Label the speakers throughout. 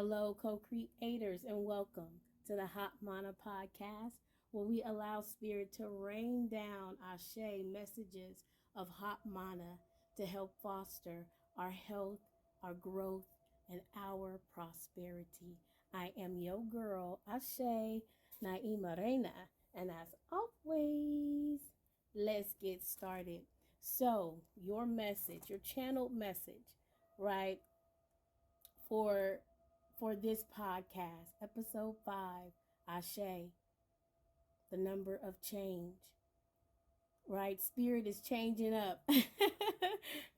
Speaker 1: Hello, co-creators, and welcome to the Hot Mana podcast, where we allow spirit to rain down Ashe messages of hot mana to help foster our health, our growth, and our prosperity. I am your girl, Ashe Naima Reina, and as always, let's get started. So, your message, your channeled message, right? For this podcast, episode 5, Ashe, the number of change. Right? Spirit is changing up.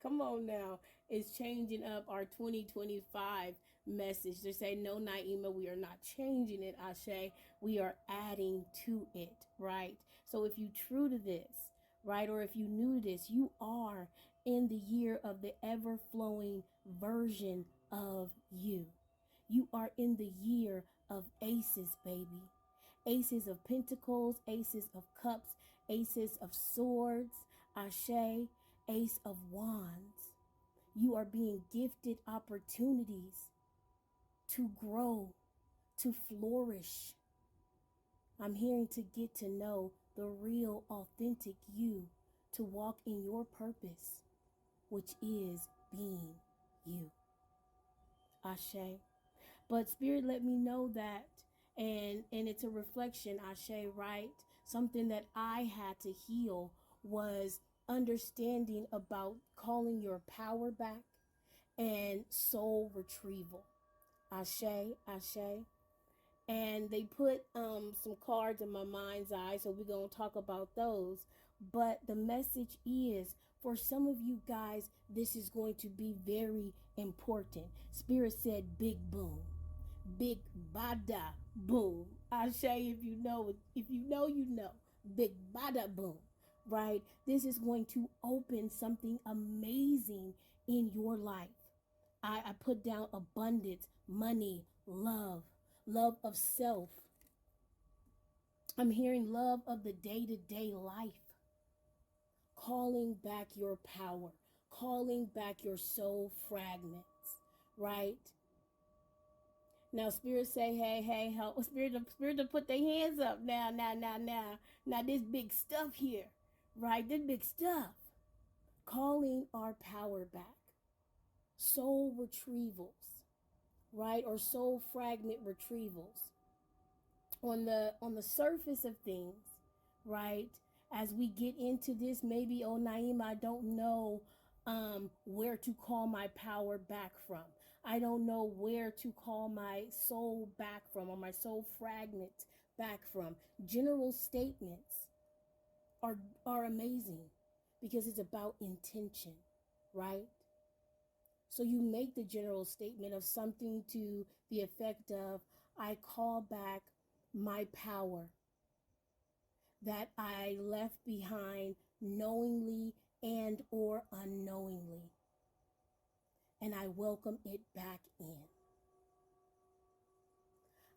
Speaker 1: Come on now. It's changing up our 2025 message. They say, no, Naima, we are not changing it, Ashe. We are adding to it, right? So if you true to this, right, or if you new to this, you are in the year of the ever-flowing version of you. You are in the year of aces, baby. Aces of pentacles, aces of cups, aces of swords, Ashe, ace of wands. You are being gifted opportunities to grow, to flourish. I'm hearing to get to know the real, authentic you, to walk in your purpose, which is being you. Ashe. But Spirit let me know that, and it's a reflection, Ashe, right? Something that I had to heal was understanding about calling your power back and soul retrieval. Ashe, Ashe. And they put some cards in my mind's eye, so we're going to talk about those. But the message is, for some of you guys, this is going to be very important. Spirit said big boom. Big bada boom. Ashe, if you know, you know. Big bada boom, right? This is going to open something amazing in your life. I put down abundance, money, love of self. I'm hearing love of the day-to-day life. Calling back your power, calling back your soul fragments, right? Now, Spirit say, hey, help. Spirit to put their hands up now. Now, this big stuff here, right? This big stuff. Calling our power back. Soul retrievals, right? Or soul fragment retrievals. On the surface of things, right? As we get into this, maybe, oh, Naima, I don't know where to call my power back from. I don't know where to call my soul back from, or my soul fragment back from. General statements are amazing because it's about intention, right? So you make the general statement of something to the effect of, I call back my power that I left behind knowingly and or unknowingly, and I welcome it back in.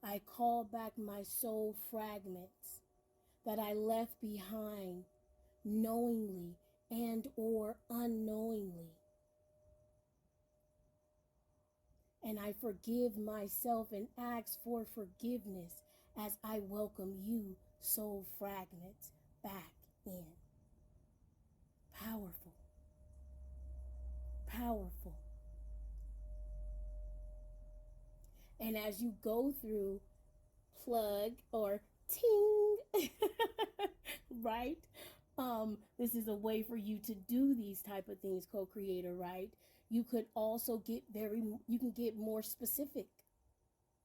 Speaker 1: I call back my soul fragments that I left behind knowingly and or unknowingly, and I forgive myself and ask for forgiveness as I welcome you, soul fragments, back in. Powerful. Powerful. And as you go through, plug or ting, right? This is a way for you to do these type of things, co-creator, right? You could also you can get more specific,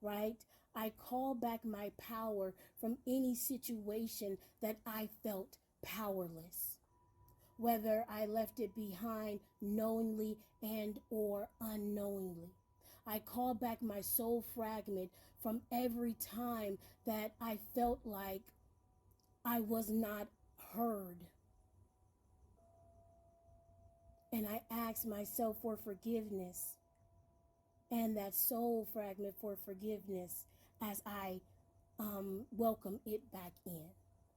Speaker 1: right? I call back my power from any situation that I felt powerless, whether I left it behind knowingly and or unknowingly. I call back my soul fragment from every time that I felt like I was not heard. And I ask myself for forgiveness and that soul fragment for forgiveness as I welcome it back in,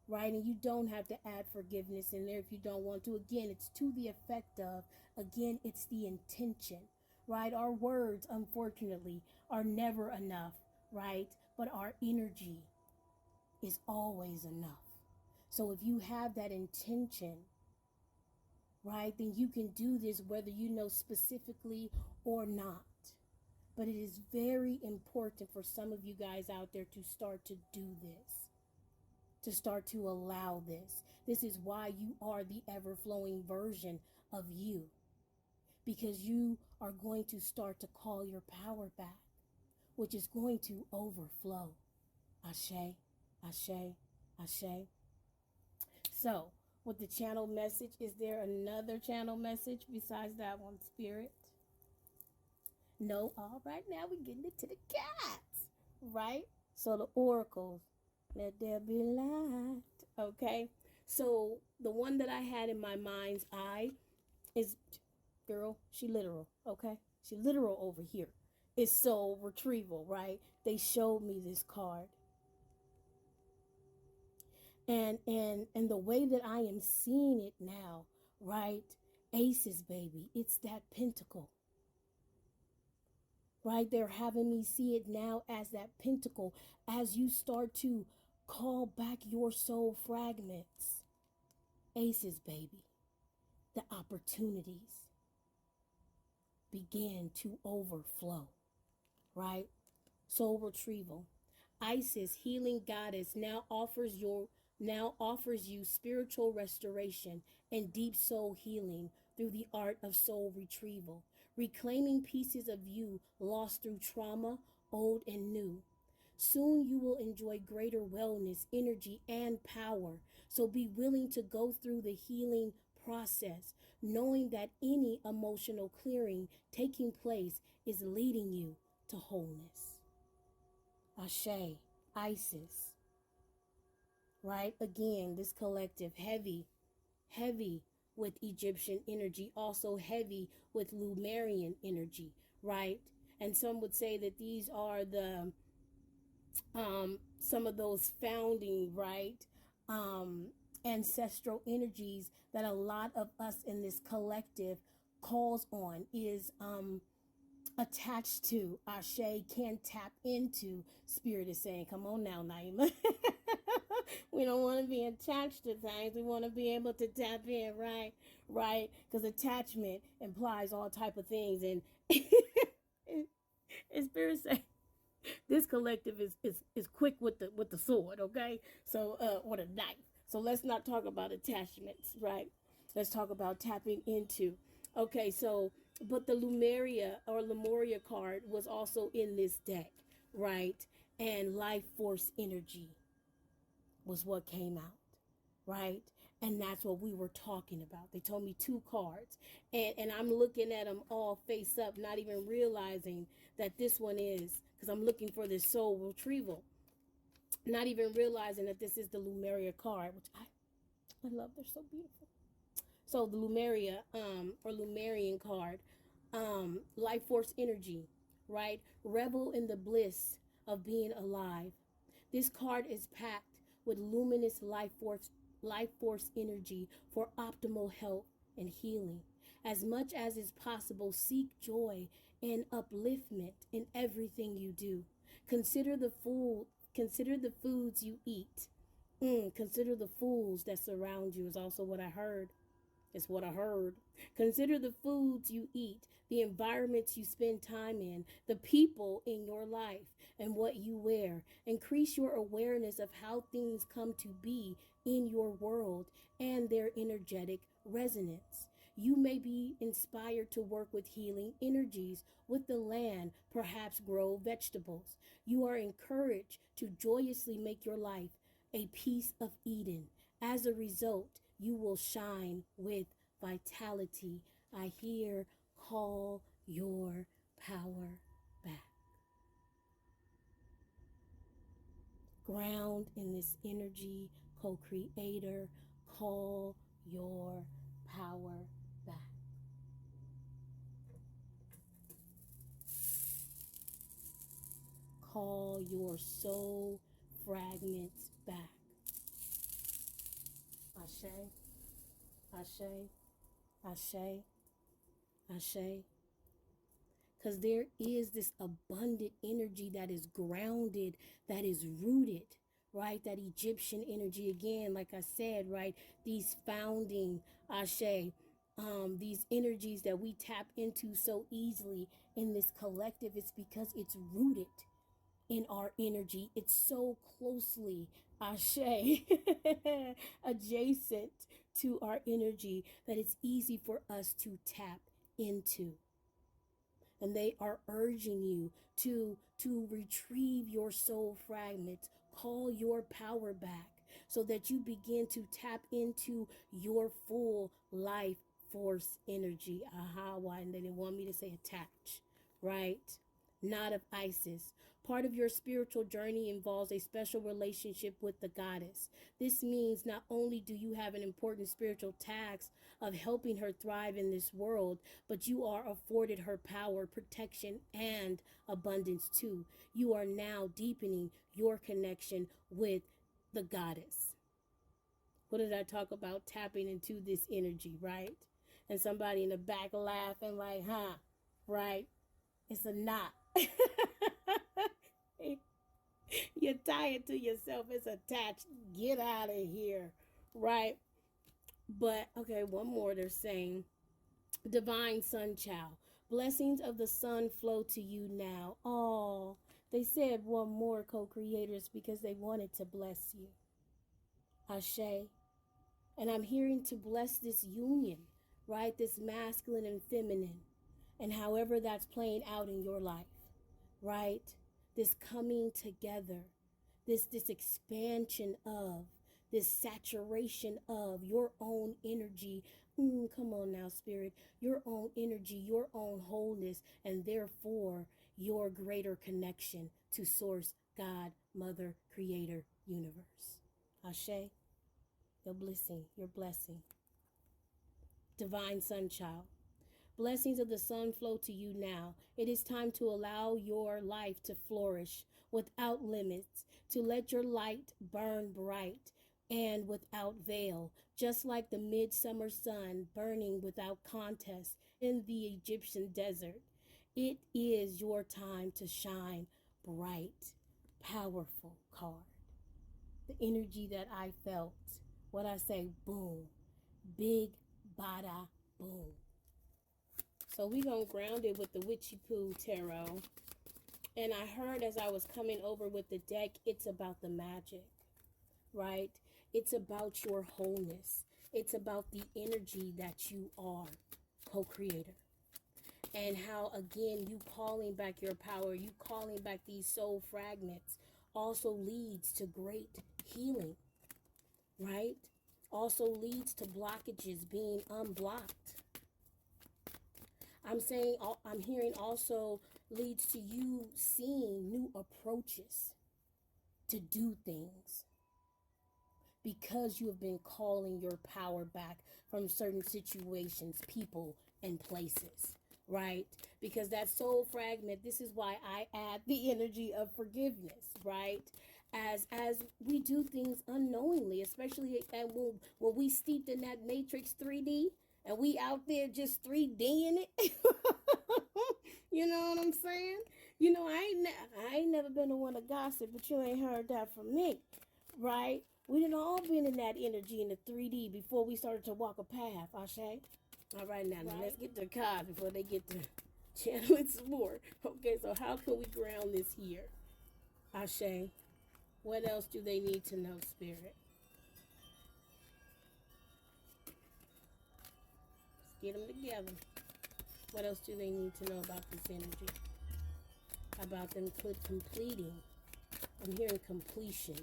Speaker 1: right? And you don't have to add forgiveness in there if you don't want to. Again, it's to the effect of, again, it's the intention, right? Our words, unfortunately, are never enough, right? But our energy is always enough. So if you have that intention, right, then you can do this whether you know specifically or not. But it is very important for some of you guys out there to start to do this, to start to allow this. This is why you are the ever-flowing version of you, because you are going to start to call your power back, which is going to overflow. Ashe, ashe, ashe. So, with the channel message, is there another channel message besides that one, Spirit? No, all right, now we're getting into the cats, right? So the oracles, let there be light, okay? So the one that I had in my mind's eye is, girl, she literal, okay? She literal over here. Is soul retrieval, right? They showed me this card. And the way that I am seeing it now, right? Aces, baby, it's that pentacle. Right? They're having me see it now as that pentacle as you start to call back your soul fragments. Aces, baby. The opportunities begin to overflow, right? Soul retrieval. Isis, healing goddess, now offers you spiritual restoration and deep soul healing through the art of soul retrieval, reclaiming pieces of you lost through trauma, old and new. Soon you will enjoy greater wellness, energy, and power. So be willing to go through the healing process, knowing that any emotional clearing taking place is leading you to wholeness. Ashe, Isis, right? Again, this collective heavy with Egyptian energy, also heavy with Lemurian energy, right? And some would say that these are the some of those founding, right, ancestral energies that a lot of us in this collective calls on, is attached to. Ashe, can tap into. Spirit is saying, come on now, Naima. We don't want to be attached to things. We want to be able to tap in, right? Right? Because attachment implies all type of things. And Spirit saying, this collective is quick with the sword, okay? So or the knife. So let's not talk about attachments, right? Let's talk about tapping into. Okay, so but the Lemuria card was also in this deck, right? And life force energy was what came out, right? And that's what we were talking about. They told me 2 cards, and I'm looking at them all face up, not even realizing that this one is, because I'm looking for this soul retrieval, not even realizing that this is the Lemuria card, which I love. They're so beautiful. So the Lemuria or Lemurian card, life force energy, right? Revel in the bliss of being alive. This card is packed with luminous life force energy for optimal health and healing. As much as is possible, seek joy and upliftment in everything you do. Consider the foods you eat. Consider the fools that surround you, is also what I heard. It's what I heard. Consider the foods you eat, the environments you spend time in, the people in your life, and what you wear. Increase your awareness of how things come to be in your world and their energetic resonance. You may be inspired to work with healing energies with the land, perhaps grow vegetables. You are encouraged to joyously make your life a piece of Eden. As a result, you will shine with vitality. I hear, call your power back. Ground in this energy, co-creator, call your power back. Call your soul fragments back. Ashe, Ashe, Ashe, Ashe. because there is this abundant energy that is grounded, that is rooted, right? That Egyptian energy, again, like I said, right? These founding Ashe, these energies that we tap into so easily in this collective, it's because it's rooted in our energy. It's so closely, Ashe, adjacent to our energy that it's easy for us to tap into. And they are urging you to retrieve your soul fragments, call your power back, so that you begin to tap into your full life force energy. Aha, why? And they didn't want me to say attach, right? Not of Isis. Part of your spiritual journey involves a special relationship with the goddess. This means not only do you have an important spiritual task of helping her thrive in this world, but you are afforded her power, protection, and abundance too. You are now deepening your connection with the goddess. What did I talk about? Tapping into this energy, right? And somebody in the back laughing like, huh, right? It's a knot. You tie it to yourself. It's attached. Get out of here. Right? But, okay, one more. They're saying, divine sun child. Blessings of the sun flow to you now. Oh, they said one more, co-creators, because they wanted to bless you. Ashe. And I'm hearing to bless this union, right? This masculine and feminine. And however that's playing out in your life, right? This coming together, this expansion of, this saturation of your own energy. Come on now, spirit. Your own energy, your own wholeness, and therefore your greater connection to source, God, mother, creator, universe. Ashe, your blessing, your blessing. Divine sun child. Blessings of the sun flow to you now. It is time to allow your life to flourish without limits, to let your light burn bright and without veil, just like the midsummer sun burning without contest in the Egyptian desert. It is your time to shine bright. Powerful card. The energy that I felt. What I say, boom. Big, bada, boom. So we're going to ground it with the Witchy Poo Tarot. And I heard as I was coming over with the deck, it's about the magic, right? It's about your wholeness. It's about the energy that you are, co-creator. And how, again, you calling back your power, you calling back these soul fragments also leads to great healing, right? Also leads to blockages being unblocked. I'm hearing also leads to you seeing new approaches to do things because you have been calling your power back from certain situations, people, and places, right? Because that soul fragment, this is why I add the energy of forgiveness, right? As we do things unknowingly, especially when we steeped in that Matrix 3D, and we out there just 3D'ing it. You know what I'm saying? You know, I ain't never been the one to gossip, but you ain't heard that from me, right? We done all been in that energy in the 3D before we started to walk a path, Ashe. All right, now let's get to the cards before they get to channeling some more. Okay, so how can we ground this here? Ashe, what else do they need to know, Spirit? Get them together. What else do they need to know about this energy? About them completing. I'm hearing completion.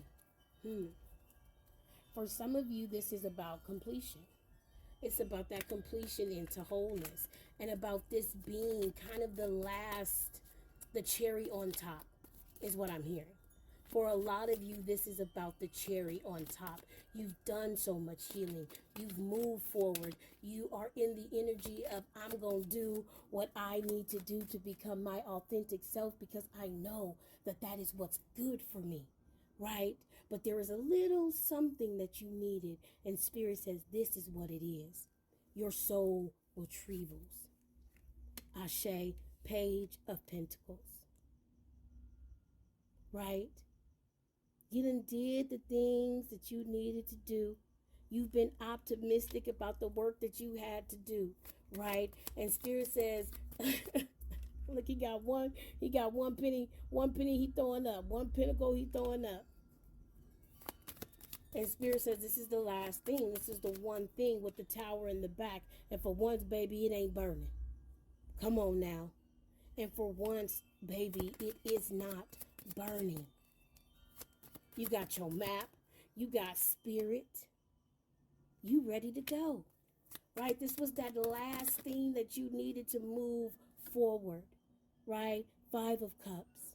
Speaker 1: For some of you, this is about completion. It's about that completion into wholeness. And about this being kind of the cherry on top is what I'm hearing. For a lot of you, this is about the cherry on top. You've done so much healing. You've moved forward. You are in the energy of, I'm going to do what I need to do to become my authentic self because I know that that is what's good for me, right? But there is a little something that you needed, and Spirit says this is what it is. Your soul retrievals. Ashe, Page of Pentacles, right? You done did the things that you needed to do. You've been optimistic about the work that you had to do, right? And Spirit says, look, he got one penny he throwing up, one pentacle he throwing up. And Spirit says this is the last thing. This is the one thing with the tower in the back. And for once, baby, it ain't burning. Come on now. And for once, baby, it is not burning. You got your map. You got Spirit. You ready to go. Right? This was that last thing that you needed to move forward. Right? 5 of Cups.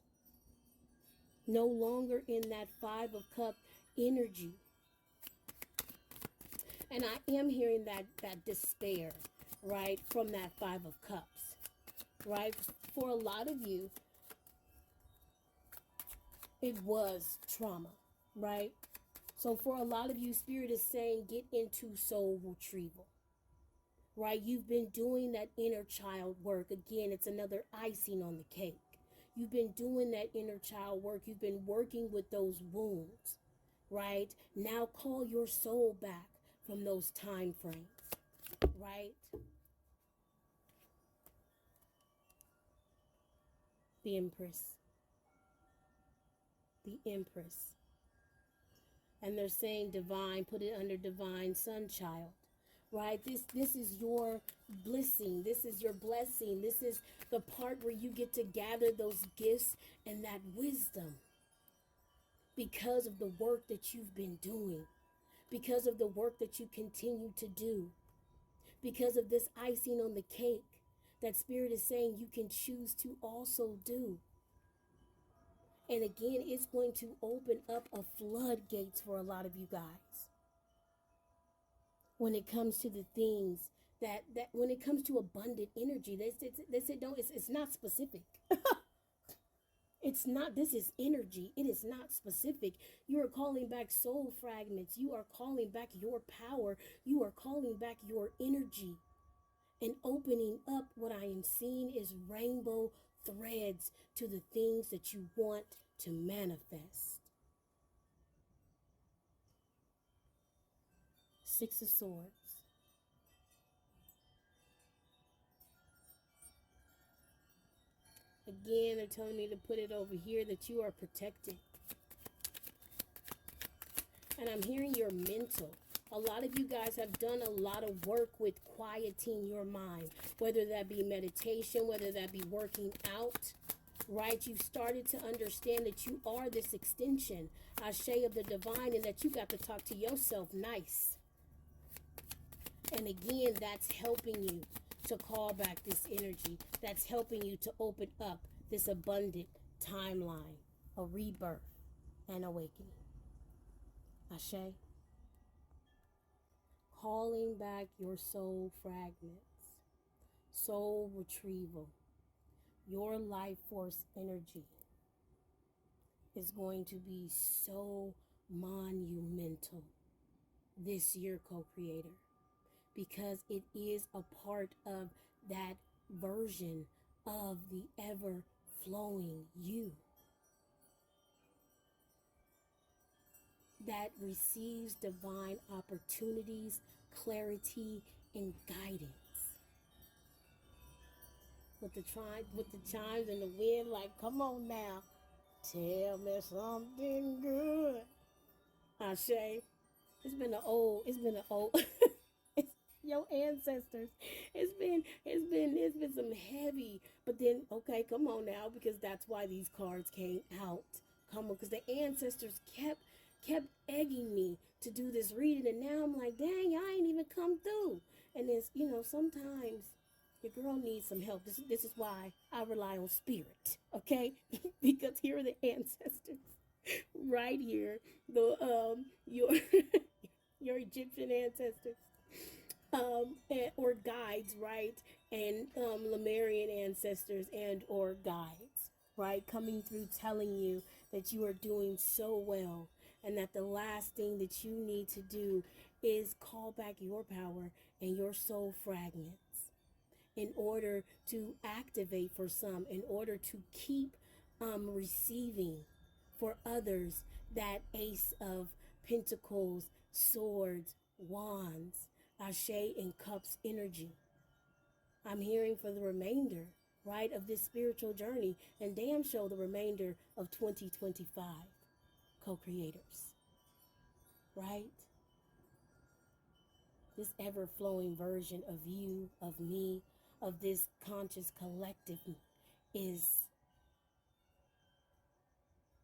Speaker 1: No longer in that 5 of Cups energy. And I am hearing that despair, right, from that 5 of Cups, right? For a lot of you, it was trauma, right? So for a lot of you, Spirit is saying get into soul retrieval, right? You've been doing that inner child work. Again, it's another icing on the cake. You've been doing that inner child work. You've been working with those wounds, right? Now call your soul back from those time frames, right? The Empress. The Empress. And they're saying divine, put it under divine sun child, right? This is your blessing. This is your blessing. This is the part where you get to gather those gifts and that wisdom because of the work that you've been doing, because of the work that you continue to do, because of this icing on the cake that Spirit is saying you can choose to also do. And again, it's going to open up a floodgates for a lot of you guys. When it comes to the things that when it comes to abundant energy, they said don't, it's not specific. It's not, this is energy. It is not specific. You are calling back soul fragments. You are calling back your power. You are calling back your energy. And opening up what I am seeing is rainbow threads to the things that you want to manifest. 6 of Swords. Again, they're telling me to put it over here that you are protected. And I'm hearing your mental. A lot of you guys have done a lot of work with quieting your mind, whether that be meditation, whether that be working out, right? You've started to understand that you are this extension, Ashe, of the divine, and that you got to talk to yourself nice. And again, that's helping you to call back this energy. That's helping you to open up this abundant timeline, a rebirth and awakening. Ashe. Calling back your soul fragments, soul retrieval, your life force energy is going to be so monumental this year, co-creator, because it is a part of that version of the ever-flowing you that receives divine opportunities, clarity, and guidance. With the chimes and the wind, like, come on now, tell me something good. Ashe. It's been an old it's your ancestors. It's been some heavy, but then okay, come on now, because that's why these cards came out. Come on, because the ancestors kept egging me to do this reading, and now I'm like, dang, y'all ain't even come through. And it's, sometimes your girl needs some help. This is why I rely on spirit, okay? Because here are the ancestors right here, the your your Egyptian ancestors, or guides, right? And Lemurian ancestors and or guides, right? Coming through telling you that you are doing so well, and that the last thing that you need to do is call back your power and your soul fragments. in order to activate for some, in order to keep receiving for others that Ace of Pentacles, Swords, Wands, Ashe, and Cups energy. I'm hearing for the remainder, right, of this spiritual journey, and damn sure the remainder of 2025, co-creators, right? This ever-flowing version of you, of me, of this conscious collective is,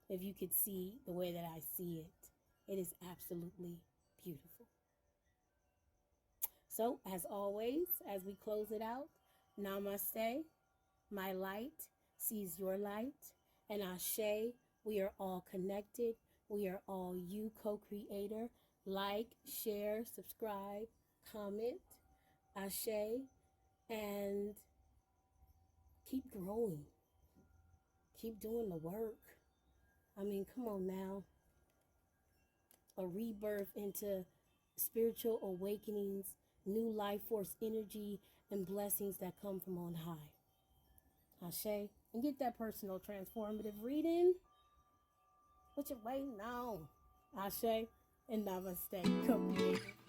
Speaker 1: if you could see the way that I see it, it is absolutely beautiful. So, as always, as we close it out, namaste. My light sees your light. And Ashe, we are all connected. We are all you, co-creator. Like, share, subscribe, comment. Ashe. And keep growing. Keep doing the work. I mean, come on now. A rebirth into spiritual awakenings, new life force energy, and blessings that come from on high. Ashe. And get that personal transformative reading. What you waiting on? Ashe and namaste. Co-creator.